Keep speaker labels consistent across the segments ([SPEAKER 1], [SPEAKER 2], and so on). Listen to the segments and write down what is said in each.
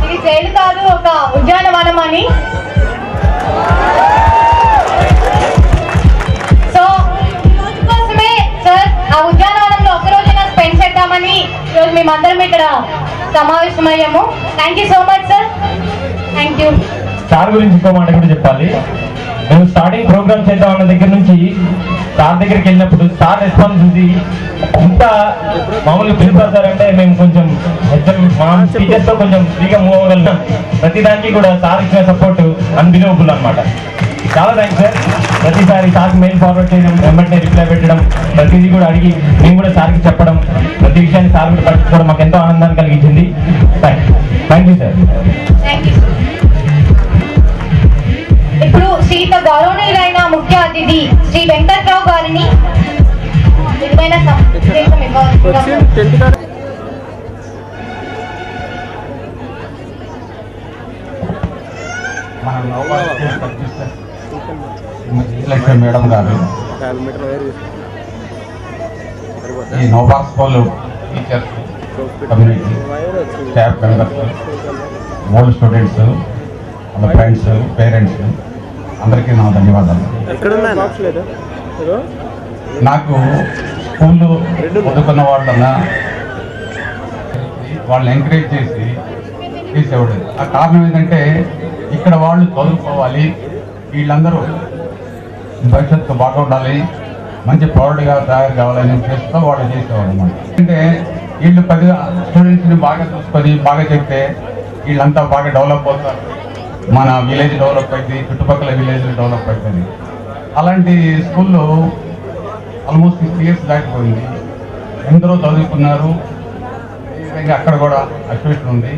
[SPEAKER 1] ఇది జైలు కాదు, ఒక ఉద్యానవనం అని. సో కోసమే సార్ ఆ ఉద్యానవనంలో ఒక్కరోజైనా స్పెండ్ చేద్దామని ఈరోజు మేమందరం ఇక్కడ సమావేశమయ్యాము. Thank you so much sir. Thank you.
[SPEAKER 2] Sir గురించి ఇంకో మాట కూడా చెప్పాలి. మేము స్టార్టింగ్ ప్రోగ్రామ్ చేద్దాం అన్న దగ్గర నుంచి సార్ దగ్గరికి వెళ్ళినప్పుడు సార్ రెస్పాన్స్ ఉంది. ఇంత మామూలుగా ప్రిన్సిపల్ సార్ అంటే మేము కొంచెం మా టీచర్స్తో కొంచెం ఫ్రీగా మూవ్ అవ్వగలుగుతాం. ప్రతిదానికి కూడా సార్ ఇచ్చిన సపోర్ట్ అన్బిలీవబుల్ అనమాట. చాలా థ్యాంక్స్ సార్. ప్రతిసారి సార్కి మెయిల్ ఫార్వర్డ్ చేయడం, వెంటనే రిప్లై పెట్టడం, ప్రతిదీ కూడా అడిగి మేము కూడా సార్కి చెప్పడం, ప్రతి విషయాన్ని సార్ కూడా పట్టించుకోవడం మాకు ఎంతో ఆనందాన్ని కలిగించింది. Thank you sir.
[SPEAKER 1] ఇప్పుడు శ్రీత గౌరవనీయులైన ముఖ్య అతిథి శ్రీ వెంకట్రావు గారిని విలువైన సందేశం ఇవ్వాలి.
[SPEAKER 3] మేడం గారు, ఈ నోబాక్స్ school teachers, community staff members, old students, వాళ్ళ ఫ్రెండ్స్, పేరెంట్స్ అందరికీ నా ధన్యవాదాలు. నాకు స్కూల్లో చదువుకున్న వాళ్ళన్నా వాళ్ళని ఎంకరేజ్ చేసేవాడు. ఆ కారణం ఏంటంటే ఇక్కడ వాళ్ళు చదువుకోవాలి, వీళ్ళందరూ భవిష్యత్తు బాగుండాలి, మంచి పౌరుడిగా తయారు కావాలని ఉద్దేశంతో వాళ్ళు చేసేవాడు అన్నమాట. అంటే వీళ్ళు 10 స్టూడెంట్స్ని బాగా చూసుకొని బాగా చెప్తే వీళ్ళంతా బాగా డెవలప్ అవుతారు, మన విలేజ్ డెవలప్ అవుతుంది, చుట్టుపక్కల విలేజ్ డెవలప్ అవుతుంది. అలాంటి స్కూల్లో ఆల్మోస్ట్ 6 years దాటిపోయింది. ఎందరో చదువుకున్నారు. విధంగా అక్కడ కూడా అసోసియేషన్ ఉంది.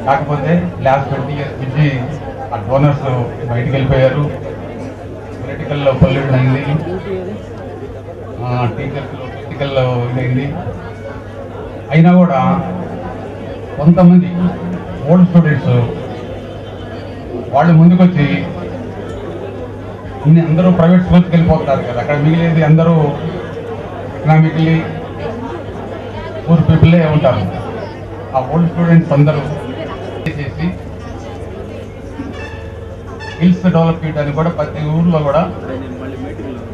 [SPEAKER 3] కాకపోతే లాస్ట్ 20 years నుంచి ఆ డోనర్స్ బయటికి వెళ్ళిపోయారు. పొలిటికల్లో పొల్యూషన్ అయింది, టీచర్స్లో పొలిటికల్లో ఇదైంది. అయినా కూడా కొంతమంది ఓల్డ్ స్టూడెంట్స్ వాళ్ళు ముందుకొచ్చి అందరూ ప్రైవేట్ స్కూల్స్కి వెళ్ళిపోతున్నారు కదా, అక్కడ మిగిలేది అందరూ ఎకనామికల్లీ పూర్ పీపులే ఉంటారు. ఆ ఓల్డ్ స్టూడెంట్స్ అందరూ చేసి హిల్స్ డెవలప్ చేయడానికి కూడా ప్రతి ఊర్లో కూడా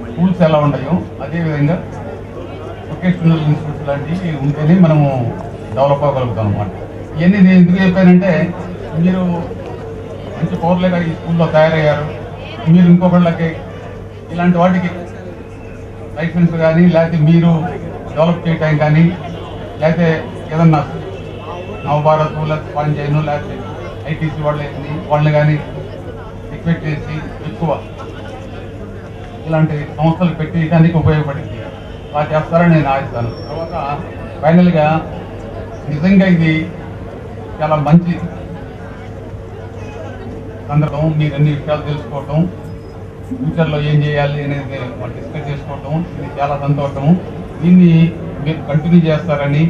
[SPEAKER 3] స్కూల్స్ ఎలా ఉంటాయో అదేవిధంగా వొకేషనల్ ఇన్స్టిట్యూట్స్ లాంటివి ఉంటేనే మనము డెవలప్ అవ్వగలుగుతాం అన్నమాట. ఇవన్నీ నేను ఎందుకు చెప్పానంటే మీరు మంచి పౌరులుగా ఈ స్కూల్లో తయారయ్యారు, మీరు ఇంకొకళ్ళకి ఇలాంటి వాటికి లైసెన్స్ కానీ లేకపోతే మీరు డెవలప్ చేయటం కానీ లేకపోతే ఏదన్నా నవభారత్ పని చేయను లేకపోతే ఐటీసీ వాళ్ళని కానీ రిక్వెస్ట్ చేసి ఎక్కువ ఇలాంటి సంస్థలు పెట్టడానికి ఉపయోగపడింది. అలా చేస్తారని నేను ఆశిస్తాను. తర్వాత ఫైనల్గా నిజంగా ఇది చాలా మంచి సందర్భం. మీరు అన్ని విషయాలు తెలుసుకోవటం, ఫ్యూచర్లో ఏం చేయాలి అనేది డిస్కస్ చేసుకోవటం, ఇది చాలా సంతోషం. దీన్ని మీరు కంటిన్యూ చేస్తారని,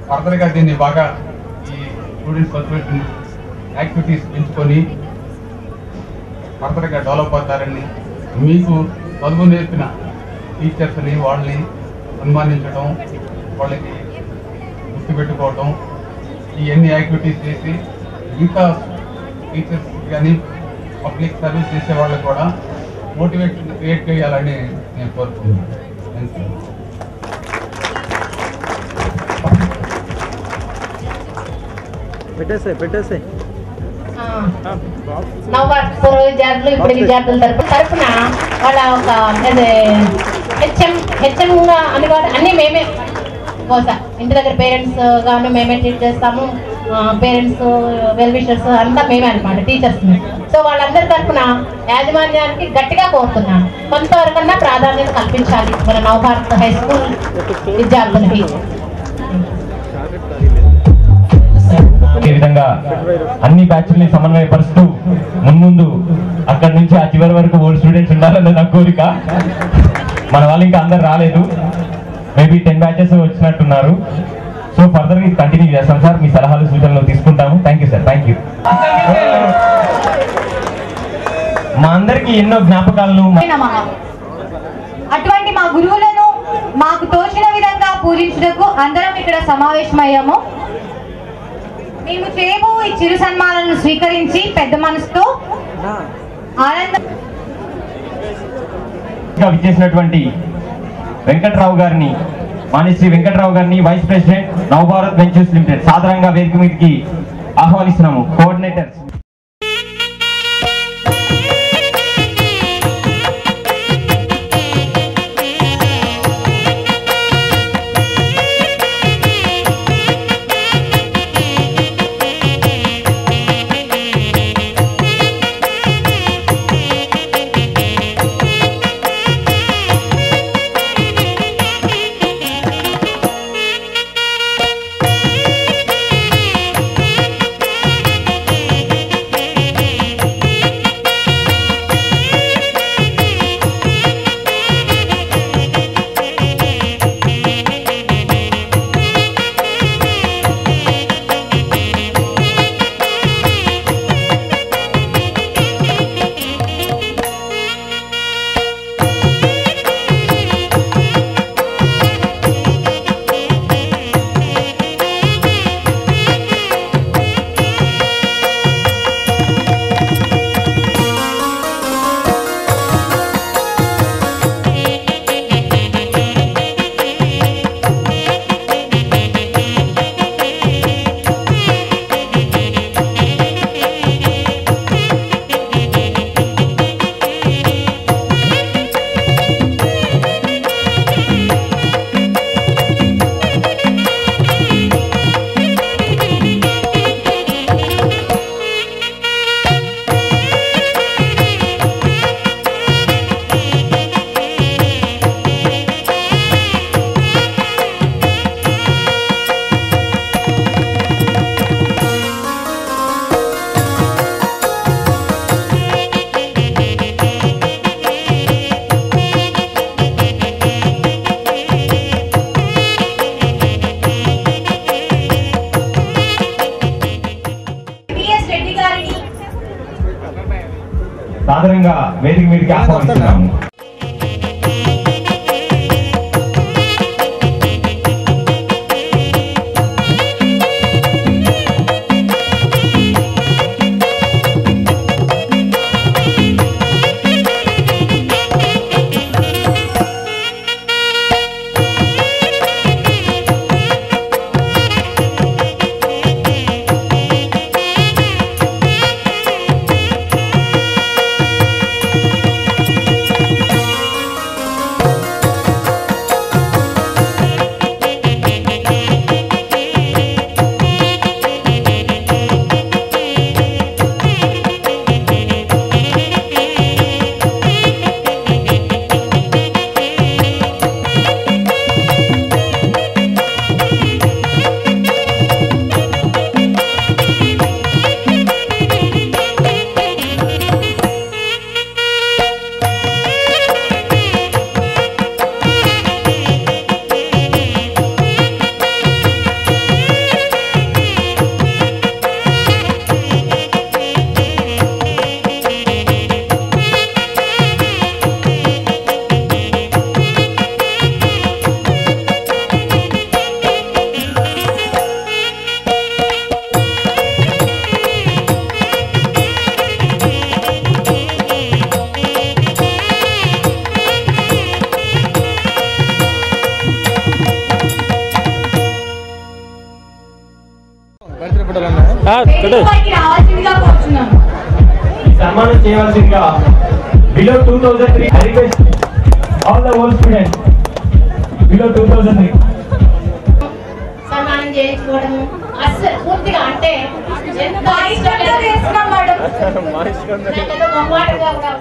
[SPEAKER 3] ఫర్దర్గా దీన్ని బాగా ఈ స్టూడెంట్స్ అసోసియేషన్ యాక్టివిటీస్ పెంచుకొని ఫర్దర్గా డెవలప్ అవుతారని, మీకు చదువు నేర్పిన టీచర్స్ని వాళ్ళని సన్మానించడం, వాళ్ళకి గుర్తుపెట్టుకోవటం, ఇవన్నీ యాక్టివిటీస్ చేసి ఇంకా టీచర్స్ కానీ పబ్లిక్ సర్వీస్ చేసే వాళ్ళకి కూడా మోటివేషన్ క్రియేట్ చేయాలని నేను కోరుకుంటున్నాను.
[SPEAKER 4] పెట్టేసాయి
[SPEAKER 1] పూర్వ విద్యార్థులు ఇప్పుడు విద్యార్థుల తరఫున వాళ్ళ ఒక హెచ్ఎంగా అన్ని మేమే బహుశా ఇంటి దగ్గర పేరెంట్స్ గాను మేమే ట్రీట్ చేస్తాము. పేరెంట్స్ వెల్ విషర్స్ అంతా మేమే అనమాట, టీచర్స్. సో వాళ్ళందరి తరఫున యాజమాన్యానికి గట్టిగా కోరుతున్నాను, కొంతవరకన్నా ప్రాధాన్యత కల్పించాలి మన నవభారత్ హై స్కూల్ విద్యార్థులకి.
[SPEAKER 2] ఈ విధంగా అన్ని బ్యాచ్ల్ని సమన్వయపరుస్తూ మున్ముందు అక్కడి నుంచి ఆ చివరి వరకు ఓల్డ్ స్టూడెంట్స్ ఉండాలన్నది నా కోరిక. మన వాళ్ళు ఇంకా అందరు రాలేదు, మేబీ 10 batches వచ్చినట్టున్నారు. సో ఫర్దర్ కంటిన్యూ చేస్తాం సార్, మీ సలహాలు సూచనలు తీసుకుంటాము. Thank you sir, thank you. మా అందరికి ఎన్నో జ్ఞాపకాలను,
[SPEAKER 1] అటువంటి మా గురువులను మాకు తోచిన విధంగా పూజించుటకు అందరం ఇక్కడ సమావేశమయ్యాము.
[SPEAKER 5] మేము చేయబో ఈ చిరు సన్మానాలను స్వీకరించి పెద్ద మనసుతో ఆనందం
[SPEAKER 2] విచ్చేసినటువంటి వెంకట్రావు గారిని మానిశ్రీ వెంకట్రావు గారిని vice president Navabharat ventures limited సాధారణంగా వేదిక మీదకి ఆహ్వానిస్తున్నాము. కోఆర్డినేటర్స్ సాధారణంగా వేదిక మీదకి ఆహ్వానిస్తున్నాము. సన్మానం చేయవలసిందిగా below 2003 I request all the old students below 2003
[SPEAKER 1] సన్మానం చేయించుకోవడం అసలు పూర్తిగా అంటే ఎంత ఇష్టంగా చేస్తున్నాం మేడం. మొహమాటంగా కూడా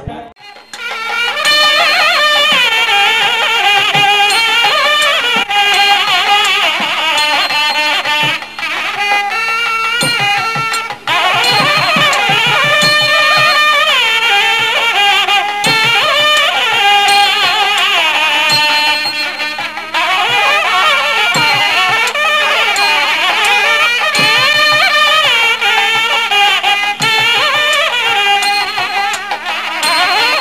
[SPEAKER 6] Ah!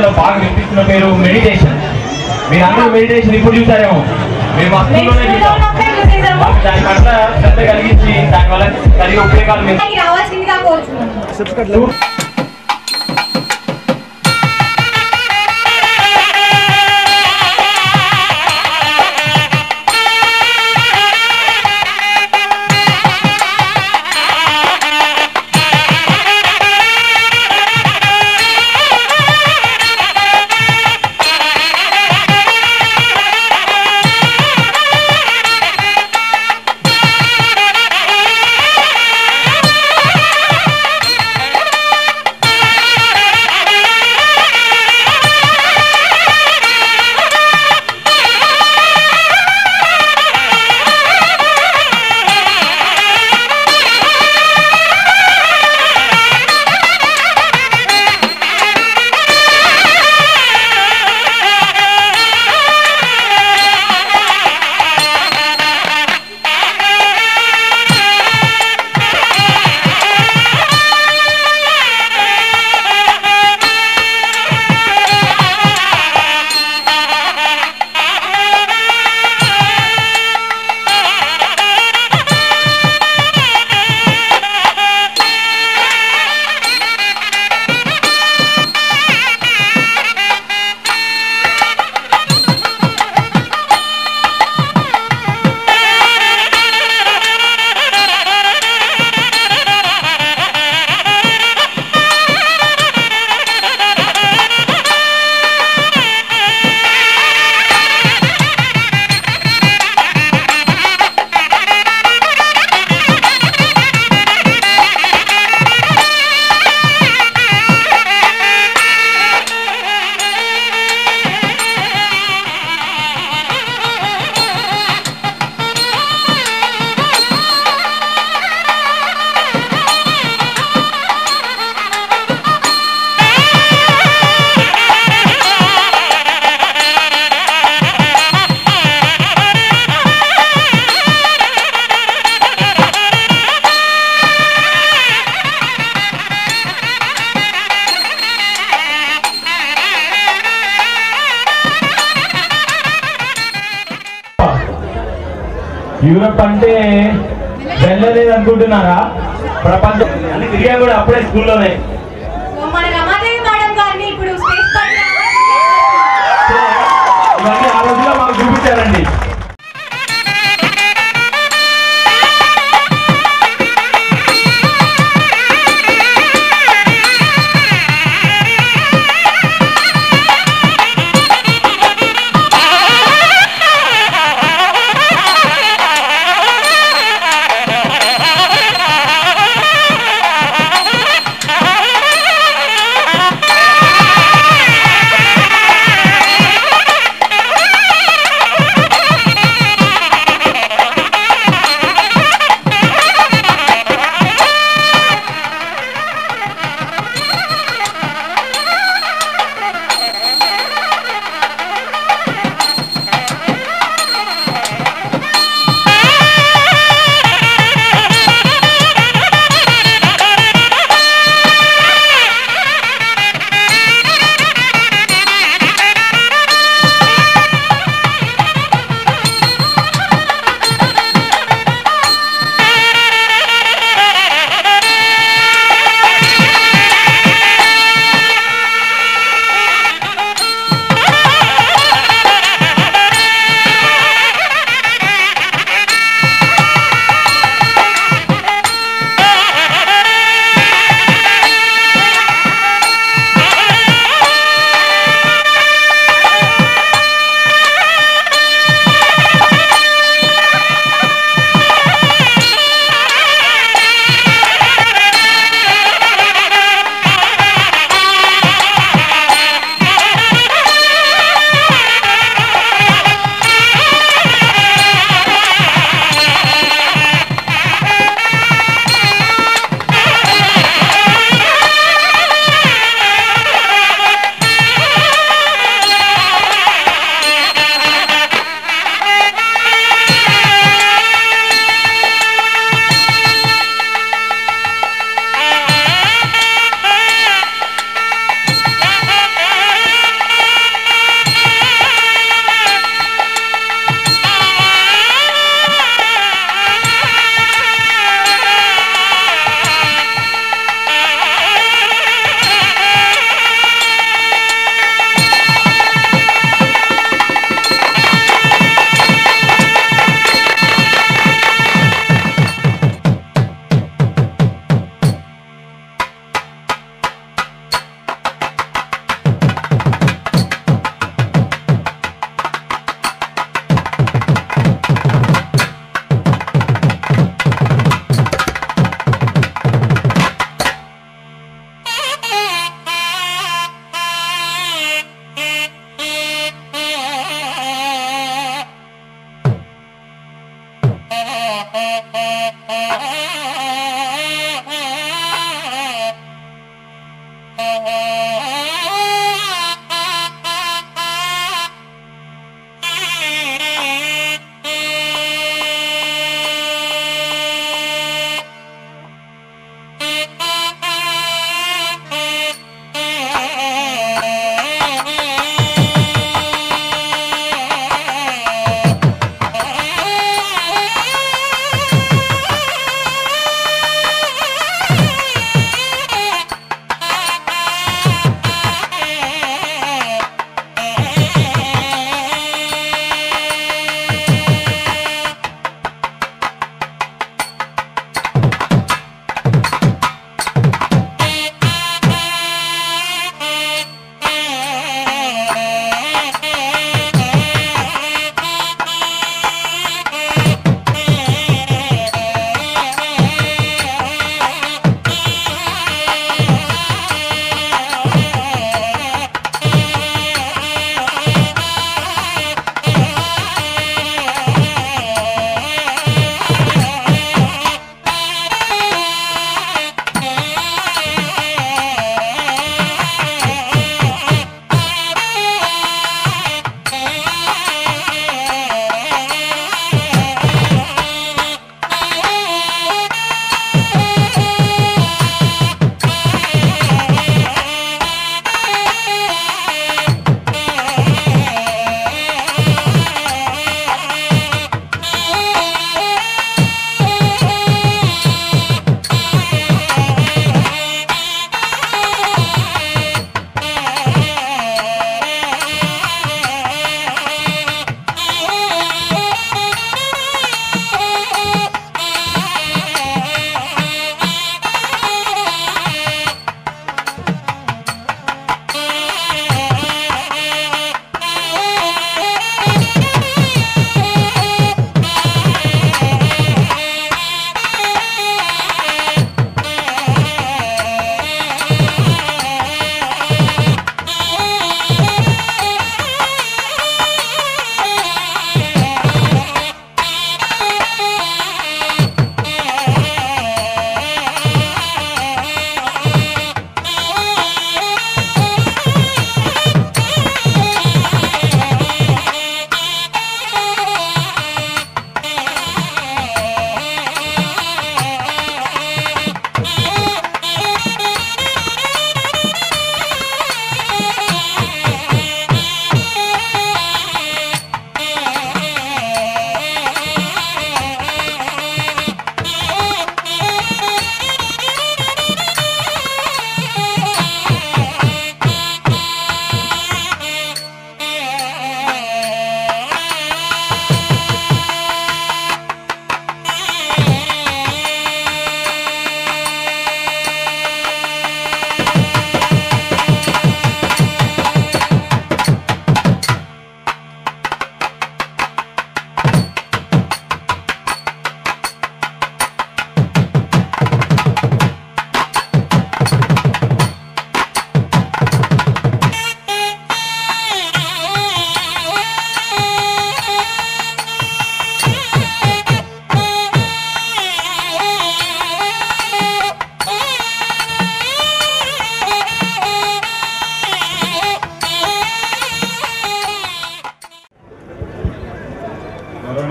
[SPEAKER 2] ఛానల్లో బాగా వినిపిస్తున్న పేరు మెడిటేషన్. మీరు అందరూ మెడిటేషన్ ఇప్పుడు చూసారేమో, మేము ఆ స్కూల్లోనే చూసాం. మాకు దాని పట్ల శ్రద్ధ కలిగించి దానివల్ల కలిగే ఉపయోగాలు మేము
[SPEAKER 5] రావాల్సిందిగా కోరుతున్నాను.
[SPEAKER 2] యూరప్ అంటే వెళ్ళలేదు అనుకుంటున్నారా? ప్రపంచం అని తిరిగా కూడా అప్పుడే స్కూల్లోనే.
[SPEAKER 5] మన రమాదేవి మేడం గారిని ఇప్పుడు స్టేజ్ పైన
[SPEAKER 2] ఇవన్నీ ఆ రోజుల్లో మాకు చూపించారండి.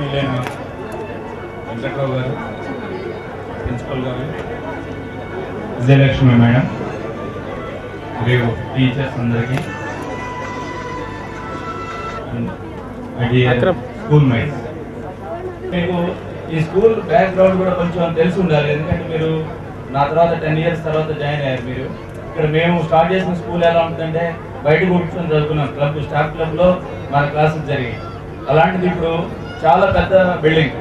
[SPEAKER 6] గౌరవనీయులైన వెంకట్రావు గారు, ప్రిన్సిపల్ గారు, విజయలక్ష్మి మేడం, మరియు టీచర్స్ అందరికీ, స్కూల్ మేట్స్, మీకు ఈ స్కూల్ బ్యాక్గ్రౌండ్ కూడా కొంచెం తెలిసి ఉండాలి. ఎందుకంటే మీరు నా తర్వాత 10 years తర్వాత జాయిన్ అయ్యారు. మీరు ఇక్కడ మేము స్టార్ట్ చేసిన స్కూల్ ఎలా ఉంటుందంటే బయట కూర్చొని చదువుకున్నాం. క్లబ్, స్టాఫ్ క్లబ్లో మన క్లాసెస్ జరిగాయి. అలాంటిది ఇప్పుడు చాలా పెద్ద బిల్డింగ్.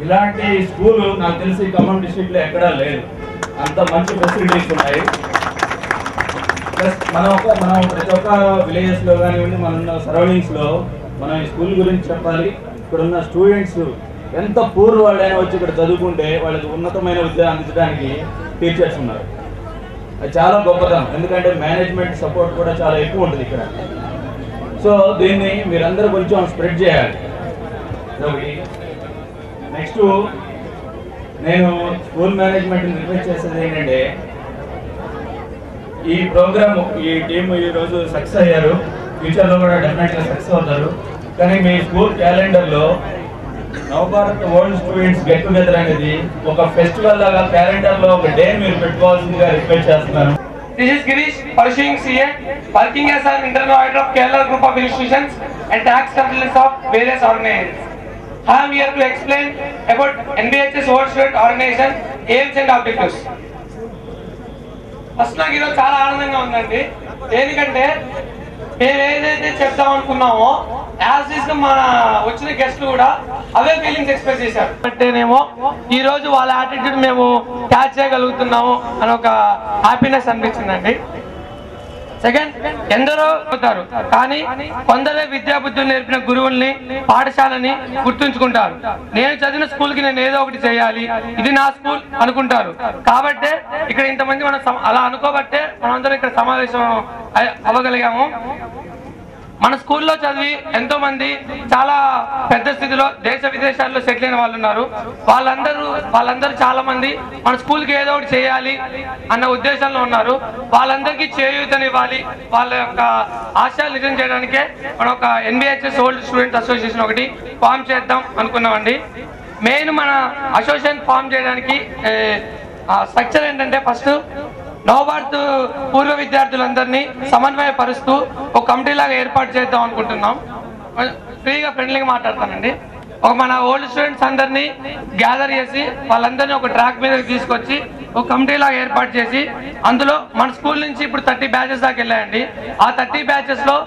[SPEAKER 6] ఇలాంటి స్కూలు నాకు తెలిసి ఖమ్మం డిస్ట్రిక్ట్లో ఎక్కడా లేదు. అంత మంచి ఫెసిలిటీస్ ఉన్నాయి. ప్లస్ మనం ప్రతి ఒక్క విలేజెస్లో కానివ్వండి, మన ఉన్న సరౌండింగ్స్లో మనం ఈ స్కూల్ గురించి చెప్పాలి. ఇక్కడ ఉన్న స్టూడెంట్స్ ఎంత పూర్ వాళ్ళైనా వచ్చి ఇక్కడ చదువుకుంటే వాళ్ళకి ఉన్నతమైన విద్య అందించడానికి టీచర్స్ ఉన్నారు. అది చాలా గొప్పతనం. ఎందుకంటే మేనేజ్మెంట్ సపోర్ట్ కూడా చాలా ఎక్కువ ఉంటుంది ఇక్కడ. సో దీన్ని మీరందరూ కొంచెం స్ప్రెడ్ చేయాలి. ఒకటి. నెక్స్ట్ నేను స్కూల్ మేనేజ్మెంట్ రిక్వెస్ట్ చేసేది ఏంటంటే, ఈ ప్రోగ్రామ్, ఈ టీమ్ ఈరోజు సక్సెస్ అయ్యారు, ఫ్యూచర్లో కూడా డెఫినెట్గా సక్సెస్ అవుతారు. కానీ మీ స్కూల్ క్యాలెండర్లో Navabharat world students get together అనేది ఒక ఫెస్టివల్ లాగా క్యాలెండర్లో ఒక డే మీరు పెట్టుకోవాల్సిందిగా రిక్వెస్ట్ చేస్తున్నాను.
[SPEAKER 7] This is Girish, pursuing CA, working as an internal auditor of Kerala Group of Institutions and tax consultants of various organizations. I am here to explain about NBHS World Student Organization aims and objectives. First నాకు ఈరోజు చాలా ఆనందంగా ఉందండి. ఎందుకంటే మేము ఏదైతే చెప్తాం అనుకున్నామో యాజ్ ఇస్ మన వచ్చిన గెస్ట్లు కూడా అవే ఫీలింగ్స్ ఎక్స్ప్రెస్ చేశారు. అంటేనేమో ఈ రోజు వాళ్ళ యాటిట్యూడ్ మేము క్యాచ్ చేయగలుగుతున్నాము అని ఒక హ్యాపీనెస్ అనిపించిందండి. సెకండ్, ఎందరో అవుతారు కానీ కొందరే విద్యాబుద్ధులు నేర్పిన గురువుల్ని, పాఠశాలని గుర్తుంచుకుంటారు. నేను చదివిన స్కూల్ కి నేను ఏదో ఒకటి చేయాలి, ఇది నా స్కూల్ అనుకుంటారు. కాబట్టే ఇక్కడ ఇంతమంది మనం అలా అనుకోబట్టే మనందరం ఇక్కడ సమావేశం అవ్వగలిగాము. మన స్కూల్లో చదివి ఎంతో మంది చాలా పెద్ద స్థితిలో దేశ విదేశాల్లో సెటిల్ అయిన వాళ్ళు ఉన్నారు. వాళ్ళందరూ చాలా మంది మన స్కూల్కి ఏదో ఒకటి చేయాలి అన్న ఉద్దేశంలో ఉన్నారు. వాళ్ళందరికీ చేయూతనివ్వాలి, వాళ్ళ యొక్క ఆశయాలు నిజం చేయడానికే మనం ఒక NBHS ఓల్డ్ స్టూడెంట్ అసోసియేషన్ ఒకటి ఫామ్ చేద్దాం అనుకున్నామండి. మెయిన్ మన అసోసియేషన్ ఫామ్ చేయడానికి స్ట్రక్చర్ ఏంటంటే, ఫస్ట్ నవభారత్ పూర్వ విద్యార్థులందరినీ సమన్వయపరుస్తూ ఒక కమిటీ లాగా ఏర్పాటు చేద్దాం అనుకుంటున్నాం. ఫ్రీగా ఫ్రెండ్లీగా మాట్లాడతానండి. ఒక మన ఓల్డ్ స్టూడెంట్స్ అందరినీ గ్యాదర్ చేసి వాళ్ళందరినీ ఒక ట్రాక్ మీదకి తీసుకొచ్చి ఒక కమిటీ లాగా ఏర్పాటు చేసి, అందులో మన స్కూల్ నుంచి ఇప్పుడు 30 బ్యాచెస్ దాకా వెళ్ళాయండి. ఆ 30 బ్యాచెస్ లో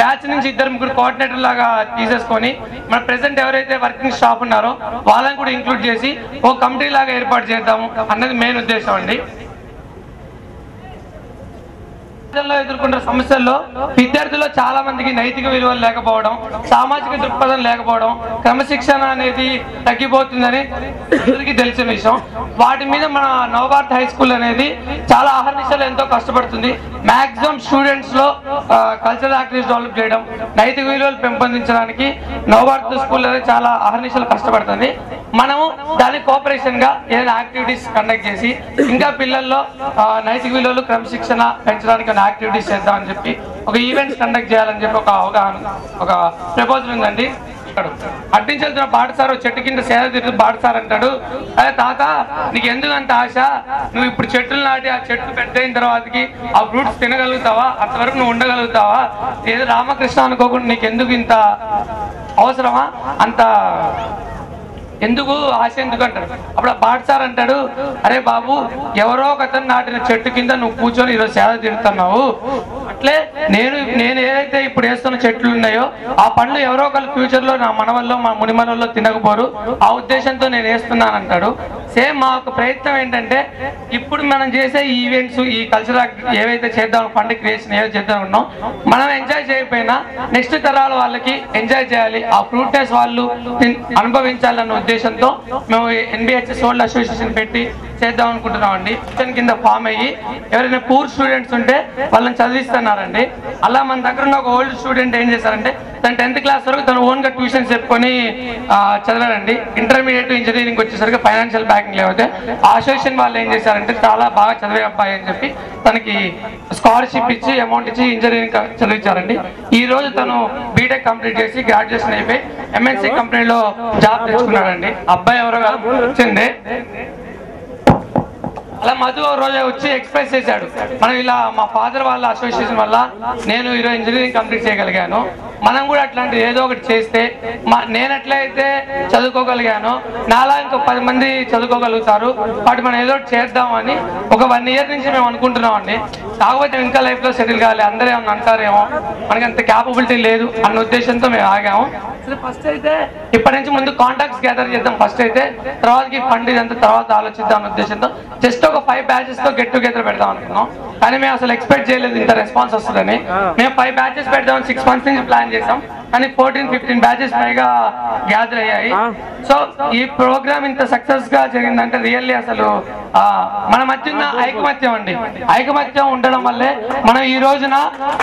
[SPEAKER 7] బ్యాచ్ నుంచి 2-3 కోఆర్డినేటర్ లాగా తీసేసుకొని మన ప్రెసెంట్ ఎవరైతే వర్కింగ్ స్టాఫ్ ఉన్నారో వాళ్ళని కూడా ఇంక్లూడ్ చేసి ఒక కమిటీ లాగా ఏర్పాటు చేద్దాము అన్నది మెయిన్ ఉద్దేశం అండి. ఎదుర్కొంటున్న సమస్యల్లో విద్యార్థుల్లో చాలా మందికి నైతిక విలువలు లేకపోవడం, సామాజిక దృక్పథం లేకపోవడం, క్రమశిక్షణ అనేది తగ్గిపోతుందని అందరికీ తెలిసిన విషయం. వాటి మీద మన నవభారత్ హై స్కూల్ అనేది చాలా అహర్నిశలు ఎంతో కష్టపడుతుంది. మాక్సిమం స్టూడెంట్స్ లో కల్చరల్ యాక్టివిటీస్ డెవలప్ చేయడం, నైతిక విలువలు పెంపొందించడానికి నవభారత్ స్కూల్ అనేది చాలా అహర్నిశలు కష్టపడుతుంది. మనము దాని కోఆపరేషన్ గా ఏదైనా యాక్టివిటీస్ కండక్ట్ చేసి ఇంకా పిల్లల్లో నైతిక విలువలు, క్రమశిక్షణ పెంచడానికి యాక్టివిటీస్ చేద్దామని చెప్పి ఒక ఈవెంట్స్ కండక్ట్ చేయాలని చెప్పి ఒక ప్రపోజల్ ఉందండి. అట్నుంచి వెళ్తున్న బాటసార్ చెట్టు కింద సేద తిరుగుతూ బాటసార్ అంటాడు, అదే తాత నీకు ఎందుకు అంత ఆశ, నువ్వు ఇప్పుడు చెట్లు నాటి ఆ చెట్టు పెద్ద అయిన తర్వాతకి ఆ ఫ్రూట్స్ తినగలుగుతావా, అంతవరకు నువ్వు ఉండగలుగుతావా, ఏదో రామకృష్ణ అనుకోకుండా నీకు ఎందుకు ఇంత అవసరమా, అంత ఎందుకు ఆశ ఎందుకు అంటాడు. అప్పుడు ఆ బాటసార్ అంటాడు, అరే బాబు ఎవరో ఒకతను నాటిన చెట్టు కింద నువ్వు కూర్చొని ఈరోజు సేద తిరుగుతున్నావు, అట్లే నేను ఏదైతే ఇప్పుడు వేస్తున్న చెట్లు ఉన్నాయో ఆ పండ్లు ఎవరో ఒకరు ఫ్యూచర్ లో నా మనవల్లో మా మునిమనల్లో తినకపోరు, ఆ ఉద్దేశంతో నేను వేస్తున్నాను అంటాడు. సేమ్ మా యొక్క ప్రయత్నం ఏంటంటే, ఇప్పుడు మనం చేసే ఈవెంట్స్, ఈ కల్చరల్ ఏవైతే చేద్దాం, ఫండ్ క్రియేషన్ ఏవైతే చేద్దాం ఉన్నాం, మనం ఎంజాయ్ చేయకపోయినా నెక్స్ట్ తరాల వాళ్ళకి ఎంజాయ్ చేయాలి, ఆ ఫ్రూట్నెస్ వాళ్ళు అనుభవించాలన్న ఉద్దేశంతో మేము NBHS ఓల్డ్ అసోసియేషన్ పెట్టి చేద్దాం అనుకుంటున్నాం అండి. కింద ఫామ్ అయ్యి ఎవరైనా పూర్ స్టూడెంట్స్ ఉంటే వాళ్ళని చదివిస్తున్నారండి. అలా మన దగ్గర ఉన్న ఒక ఓల్డ్ స్టూడెంట్ ఏం చేశారంటే తను 10th క్లాస్ వరకు తను ఓన్గా ట్యూషన్ చెప్పుకొని చదివాడండి. ఇంటర్మీడియట్ ఇంజనీరింగ్ వచ్చేసరికి ఫైనాన్షియల్ బ్యాకింగ్ లేకపోతే ఆ అసోసియేషన్ వాళ్ళు ఏం చేశారంటే చాలా బాగా చదివే అబ్బాయి అని చెప్పి తనకి స్కాలర్షిప్ ఇచ్చి అమౌంట్ ఇచ్చి ఇంజనీరింగ్ చదివించారండి. ఈ రోజు తను బీటెక్ కంప్లీట్ చేసి గ్రాడ్యుయేషన్ అయిపోయి ఎంఎన్సీ కంపెనీలో జాబ్ తెచ్చుకున్నాడండి. అబ్బాయి ఎవరో వచ్చింది అలా మధు రోజు వచ్చి ఎక్స్ప్రెస్ చేశాడు, మనం ఇలా మా ఫాదర్ వాళ్ళ అసోసియేషన్ వల్ల నేను ఈరోజు ఇంజనీరింగ్ కంప్లీట్ చేయగలిగాను, మనం కూడా అట్లాంటిది ఏదో ఒకటి చేస్తే నేను ఎట్లయితే చదువుకోగలిగాను నాలా ఇంకో 10 మంది చదువుకోగలుగుతారు, వాటి మనం ఏదో ఒకటి చేద్దామని ఒక 1 year నుంచి మేము అనుకుంటున్నాం అండి. కాకపోతే ఇంకా లైఫ్లో సెటిల్ కావాలి, అందరూ ఏమన్నా అంటారేమో మనకి అంత క్యాపబిలిటీ లేదు అన్న ఉద్దేశంతో మేము ఆగాము. ఫస్ట్ అయితే ఇప్పటి నుంచి ముందు కాంటాక్ట్స్ గ్యాదర్ చేద్దాం, ఫస్ట్ అయితే తర్వాతకి ఫండ్ ఇదంతా తర్వాత ఆలోచిద్దాం అన్న ఉద్దేశంతో జస్ట్ ఒక 5 batches తో గెట్ టుగెదర్ పెడదాం అనుకున్నాం. కానీ మేము అసలు ఎక్స్పెక్ట్ చేయలేదు ఇంత రెస్పాన్స్ వస్తుందని. మేము 5 batches పెడదామని 6 months నుంచి ప్లాన్ చేసాం, కానీ 14-15 batches పైగా గ్యాదర్ అయ్యాయి. సో ఈ ప్రోగ్రామ్ ఇంత సక్సెస్ గా జరిగిందంటే రియల్లీ అసలు మన మధ్య ఉన్న ఐకమత్యం అండి. ఐకమత్యం ఉండడం వల్లే మనం ఈ రోజున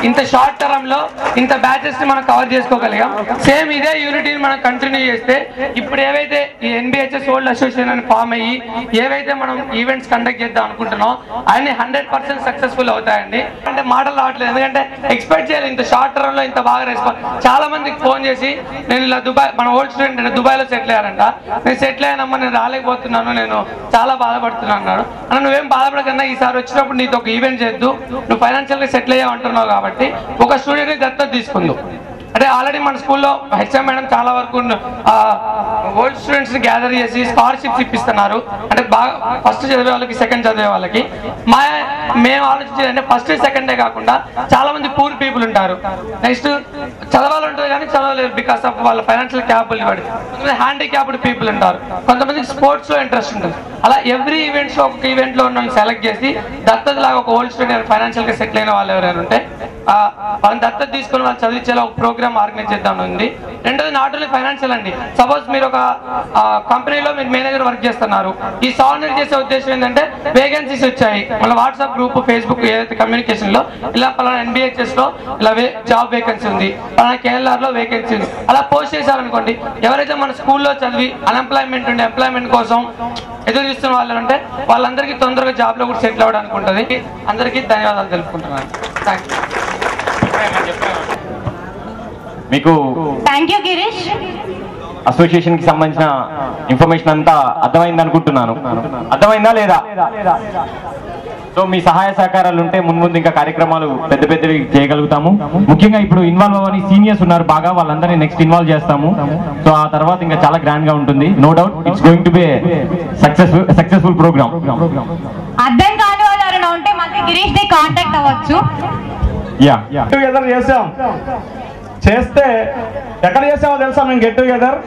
[SPEAKER 7] ఇంత షార్ట్ టర్మ్ లో ఇంత బ్యాచెస్ ని మనం కవర్ చేసుకోగలిగాం. సేమ్ ఇదే యూనిటీని మనం కంటిన్యూ చేస్తే ఇప్పుడు ఏవైతే ఈ NBHS ఓల్డ్ అసోసియేషన్ అని ఫామ్ అయ్యి ఏవైతే మనం ఈవెంట్స్ కండక్ట్ చేద్దాం అనుకుంటున్నాం అన్ని 100% సక్సెస్ఫుల్ అవుతాయండి. అంటే మాటలు రావట్లేదు, ఎందుకంటే ఎక్స్పెక్ట్ చేయాలి ఇంత షార్ట్ టర్మ్ లో ఇంత బాగా రెస్పాన్స్. చాలా మందికి ఫోన్ చేసి నేను ఇలా దుబాయ్, మన ఓల్డ్ స్టూడెంట్ దుబాయ్ లో సెటిల్ అయ్యారంట, నేను సెటిల్ అయ్యానమ్మా నేను రాలేకపోతున్నాను, నేను చాలా బాధపడుతున్నాను అన్నాడు. అన్న నువ్వేం బాధపడకన్నా ఈసారి వచ్చినప్పుడు నీతో ఒక ఈవెంట్ చేద్దు, నువ్వు ఫైనాన్షియల్ గా సెటిల్ అయ్యావు అంటున్నావు కాబట్టి ఒక స్టూడెంట్ ని దత్తత తీసుకుందు. అంటే ఆల్రెడీ మన స్కూల్లో హెచ్ఎం మేడం చాలా వరకు ఓల్డ్ స్టూడెంట్స్ ని గ్యాదర్ చేసి స్కాలర్షిప్స్ ఇప్పిస్తున్నారు. అంటే బాగా ఫస్ట్ చదివే వాళ్ళకి, సెకండ్ చదివే వాళ్ళకి. మేము ఆలోచించేది అంటే ఫస్ట్ సెకండే కాకుండా చాలా మంది పూర్ పీపుల్ ఉంటారు, నెక్స్ట్ చదవాలంటుంది కానీ చదవలేరు బికాస్ ఆఫ్ వాళ్ళ ఫైనాన్షియల్ క్యాపబిలిటీ బట్టి. కొంతమంది హ్యాండిక్యాప్డ్ పీపుల్ ఉంటారు, కొంతమందికి స్పోర్ట్స్ లో ఇంట్రెస్ట్ ఉంటుంది. అలా ఎవ్రీ ఈవెంట్స్ ఒక ఈవెంట్ లో ఉన్న సెలెక్ట్ చేసి దత్తత లాగా ఒక ఓల్డ్ స్టూడెంట్ ఫైనాన్షియల్ గా సెటిల్ అయిన వాళ్ళు ఎవరైనా ఉంటే వాళ్ళని దత్తత తీసుకుని వాళ్ళు చదివించేలా ఒక ప్రోగ్రామ్ ఆర్గనైజ్ చేద్దాం ఉంది. రెండోది నాట్ ఓన్లీ ఫైనాన్షియల్ అండి. సపోజ్ మీరు ఒక కంపెనీలో మీరు మేనేజర్ వర్క్ చేస్తున్నారు, ఈ సాఫ్ట్వేర్ చేసే ఉద్దేశం ఏంటంటే వేకెన్సీస్ వచ్చాయి, మన వాట్సాప్ గ్రూప్, ఫేస్బుక్ ఏదైతే కమ్యూనికేషన్ లో ఇలా పలానా NBHS లో ఇలా జాబ్ వేకెన్సీ ఉంది, పలానా KLR లో వేకెన్సీ ఉంది, అలా పోస్ట్ చేశారనుకోండి. ఎవరైతే మన స్కూల్లో చదివి అన్ఎంప్లాయ్మెంట్ ఉండి ఎంప్లాయ్మెంట్ కోసం ఎదురు చూస్తున్న వాళ్ళు అంటే వాళ్ళందరికీ తొందరగా జాబ్ లో కూడా సెటిల్ అవ్వడానికి ఉంటుంది. అందరికీ ధన్యవాదాలు తెలుపుకుంటున్నాను.
[SPEAKER 2] మీకు
[SPEAKER 5] థ్యాంక్ యూ గిరీష్.
[SPEAKER 2] అసోసియేషన్ కి సంబంధించిన ఇన్ఫర్మేషన్ అంతా అర్థమైంది అనుకుంటున్నాను. అర్థమైందా లేదా? సో మీ సహాయ సహకారాలు ఉంటే ముందు ఇంకా కార్యక్రమాలు పెద్ద పెద్దవి చేయగలుగుతాము. ముఖ్యంగా ఇప్పుడు ఇన్వాల్వ్ అవ్వని సీనియర్స్ ఉన్నారు బాగా, వాళ్ళందరినీ నెక్స్ట్ ఇన్వాల్వ్ చేస్తాము. సో ఆ తర్వాత ఇంకా చాలా గ్రాండ్ గా ఉంటుంది. No doubt it's going to be successful program.
[SPEAKER 5] అర్థం కాని వాళ్ళు ఎవరైనా ఉంటే మనకి గిరీష్ ని కాంటాక్ట్ అవ్వచ్చు.
[SPEAKER 8] గెట్ టుగెదర్ చేసాం, చేస్తే ఎక్కడ చేసామో తెలుసా? మేము గెట్ టుగెదర్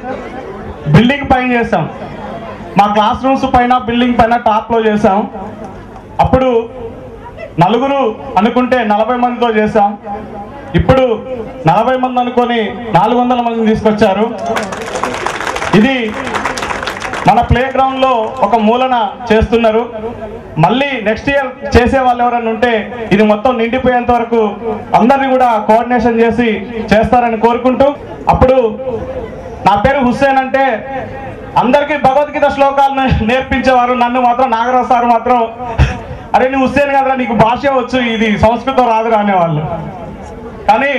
[SPEAKER 8] బిల్డింగ్ పైన చేసాం, మా క్లాస్ రూమ్స్ పైన బిల్డింగ్ పైన టాప్ లో చేసాం. అప్పుడు 4 అనుకుంటే 40 మందితో చేసాం. ఇప్పుడు 40 మంది అనుకొని 400 మందిని తీసుకొచ్చారు. ఇది మన ప్లే గ్రౌండ్ లో ఒక మూలన చేస్తున్నారు. మళ్ళీ నెక్స్ట్ ఇయర్ చేసే వాళ్ళు ఎవరైనా ఉంటే ఇది మొత్తం నిండిపోయేంత వరకు అందరినీ కూడా కోఆర్డినేషన్ చేసి చేస్తారని కోరుకుంటూ, అప్పుడు నా పేరు హుస్సేన్ అంటే అందరికీ భగవద్గీత శ్లోకాలను నేర్పించేవారు. నన్ను మాత్రం నాగరాజు సార్ మాత్రం అరే నువ్వు హుస్సేన్ కదరా, నీకు భాష వచ్చు, ఇది సంస్కృతం రాదురా అనేవాళ్ళు. కానీ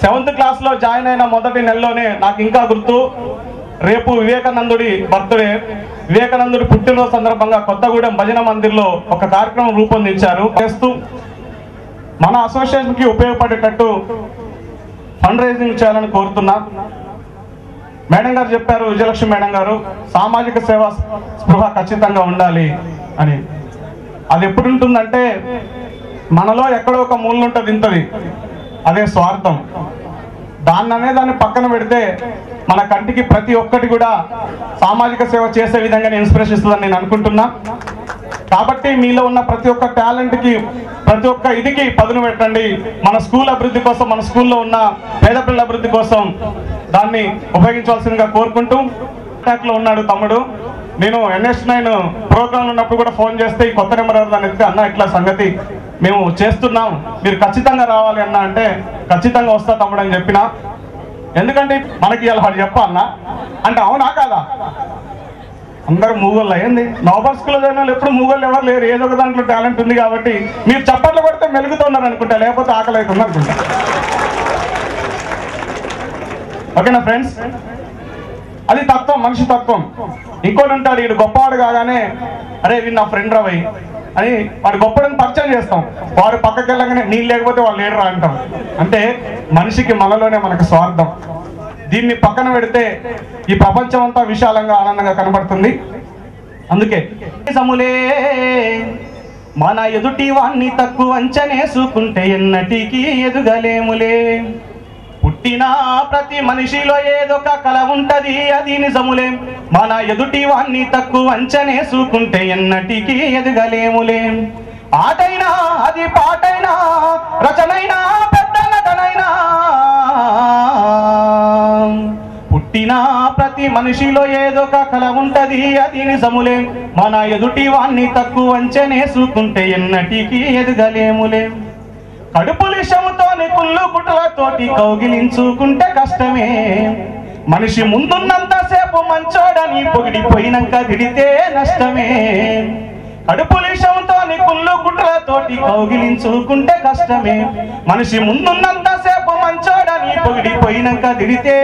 [SPEAKER 8] 7th క్లాస్లో జాయిన్ అయిన మొదటి నెలలోనే నాకు ఇంకా గుర్తు, రేపు వివేకానందుడి బర్త్డే, వివేకానందుడి పుట్టినరోజు సందర్భంగా కొత్తగూడెం భజన మందిర్లో ఒక కార్యక్రమం రూపొందించారు. చేస్తూ మన అసోసియేషన్కి ఉపయోగపడేటట్టు ఫండ్ రైజింగ్ చేయాలని కోరుతున్నా. మేడం గారు చెప్పారు, విజయలక్ష్మి మేడం గారు, సామాజిక సేవా స్పృహ ఖచ్చితంగా ఉండాలి అని. అది ఎప్పుడు ఉంటుందంటే మనలో ఎక్కడో ఒక మూలన ఉంటుంది ఇంతది, అదే స్వార్థం. దాన్ని పక్కన పెడితే మన కంటికి ప్రతి ఒక్కటి కూడా సామాజిక సేవ చేసే విధంగా ఇన్స్పిరేషన్ ఇస్తుందని నేను అనుకుంటున్నా. కాబట్టి మీలో ఉన్న ప్రతి ఒక్క టాలెంట్కి, ప్రతి ఒక్క ఇదికి పదును పెట్టండి. మన స్కూల్ అభివృద్ధి కోసం, మన స్కూల్లో ఉన్న పేద పిల్లల అభివృద్ధి కోసం దాన్ని ఉపయోగించవలసిందిగా కోరుకుంటూ. కాంటాక్ట్లో ఉన్నాడు తమ్ముడు, నేను NS9 ప్రోగ్రామ్ ఉన్నప్పుడు కూడా ఫోన్ చేస్తే ఈ కొత్త నెంబర్ ఎవరిదని ఎత్తితే అన్న ఇట్లా సంగతి మేము చేస్తున్నాం, మీరు ఖచ్చితంగా రావాలి అన్న అంటే ఖచ్చితంగా వస్తా తమ్ముడు అని చెప్పిన. ఎందుకంటే మనకి ఇలా వాడు చెప్పాలన్నా అంటే అవునా కాదా? అందరూ మూగోళ్ళు అయ్యింది. నవబర్ స్కూల్లో చదివిన వాళ్ళు ఎప్పుడు మూగోళ్ళు ఎవరు లేరు, ఏదో ఒక దాంట్లో టాలెంట్ ఉంది కాబట్టి మీరు చప్పట్లు కొడితే మెలుగుతున్నారు అనుకుంటా, లేకపోతే ఆకలి అవుతుంది అనుకుంటా. ఓకేనా ఫ్రెండ్స్? అది తత్వం, మనిషి తత్వం. ఇంకోటి ఉంటాడు, వీడు గొప్పవాడు కాగానే అరే వీడు నా ఫ్రెండ్ రావై అని వాడు గొప్పడని పరిచయం చేస్తాం. వాడు పక్కకి వెళ్ళగానే నీళ్ళు లేకపోతే వాళ్ళు లేడరా అంటాం. అంటే మనిషికి మనలోనే మనకు స్వార్థం. దీన్ని పక్కన పెడితే ఈ ప్రపంచం అంతా విశాలంగా ఆనందంగా కనబడుతుంది. అందుకే సములే మన ఎదుటి వాణ్ణి తక్కువ అంచనేసుకుంటే ఎన్నటికీ ఎదుగలేములే. పుట్టిన ప్రతి మనిషిలో ఏదొక కళ ఉంటది, అది నిజములే. మన ఎదుటి వాణ్ణి తక్కువ అంచనేసుకుంటే ఎన్నటికీ ఎదగలేములే. ఆటైనా అది పాటైనా రచనైనా పెద్ద నటనైనా పుట్టిన ప్రతి మనిషిలో ఏదొక కళ ఉంటది, అది నిజములే. మన ఎదుటి వాణ్ణి తక్కువ అంచనేసుకుంటే ఎన్నటికీ ఎదగలేములే. కడుపులిషముతోని కుళ్ళు కుట్లతోటి కౌగిలించుకుంటే కష్టమే. మనిషి ముందున్నంతసేపు మంచోడని పొగిడిపోయినాక తిడితే నష్టమే. కడుపులిషముతోని కుళ్ళు కుట్లతోటి కౌగిలించుకుంటే కష్టమే. మనిషి ముందున్నంతసేపు మంచోడని పొగిడిపోయినాక తిడితే